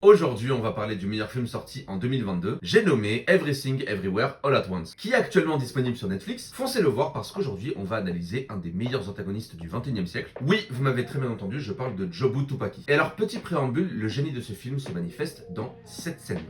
Aujourd'hui, on va parler du meilleur film sorti en 2022. J'ai nommé Everything Everywhere All at Once, qui est actuellement disponible sur Netflix. Foncez le voir parce qu'aujourd'hui, on va analyser un des meilleurs antagonistes du 21e siècle. Oui, vous m'avez très bien entendu, je parle de Jobu Tupaki. Et alors, petit préambule, le génie de ce film se manifeste dans cette scène.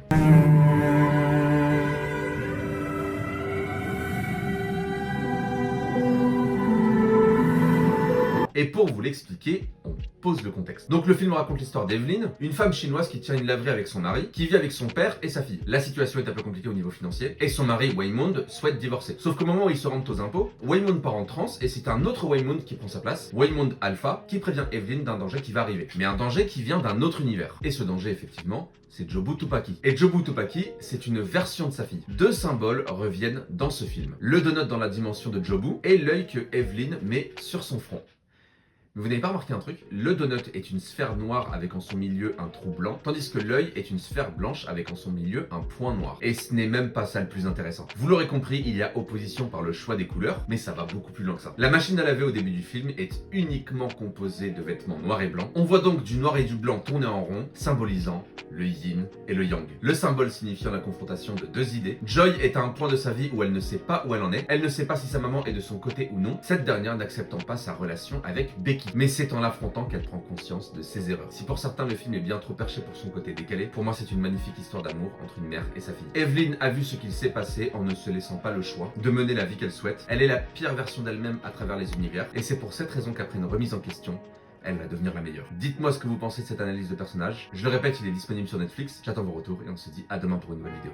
Et pour vous l'expliquer, on pose le contexte. Donc le film raconte l'histoire d'Evelyn, une femme chinoise qui tient une laverie avec son mari, qui vit avec son père et sa fille. La situation est un peu compliquée au niveau financier, et son mari, Waymond, souhaite divorcer. Sauf qu'au moment où ils se rendent aux impôts, Waymond part en transe, et c'est un autre Waymond qui prend sa place, Waymond Alpha, qui prévient Evelyn d'un danger qui va arriver. Mais un danger qui vient d'un autre univers. Et ce danger, effectivement, c'est Jobu Tupaki. Et Jobu Tupaki, c'est une version de sa fille. Deux symboles reviennent dans ce film. Le donut dans la dimension de Jobu, et l'œil que Evelyn met sur son front. Mais vous n'avez pas remarqué un truc? Le donut est une sphère noire avec en son milieu un trou blanc, tandis que l'œil est une sphère blanche avec en son milieu un point noir. Et ce n'est même pas ça le plus intéressant. Vous l'aurez compris, il y a opposition par le choix des couleurs, mais ça va beaucoup plus loin que ça. La machine à laver au début du film est uniquement composée de vêtements noirs et blancs. On voit donc du noir et du blanc tourner en rond, symbolisant le yin et le yang. Le symbole signifiant la confrontation de deux idées. Joy est à un point de sa vie où elle ne sait pas où elle en est. Elle ne sait pas si sa maman est de son côté ou non, cette dernière n'acceptant pas sa relation avec Becky. Mais c'est en l'affrontant qu'elle prend conscience de ses erreurs. Si pour certains le film est bien trop perché pour son côté décalé, pour moi c'est une magnifique histoire d'amour entre une mère et sa fille. Evelyn a vu ce qu'il s'est passé en ne se laissant pas le choix de mener la vie qu'elle souhaite. Elle est la pire version d'elle-même à travers les univers, et c'est pour cette raison qu'après une remise en question, elle va devenir la meilleure. Dites-moi ce que vous pensez de cette analyse de personnage. Je le répète, il est disponible sur Netflix. J'attends vos retours et on se dit à demain pour une nouvelle vidéo.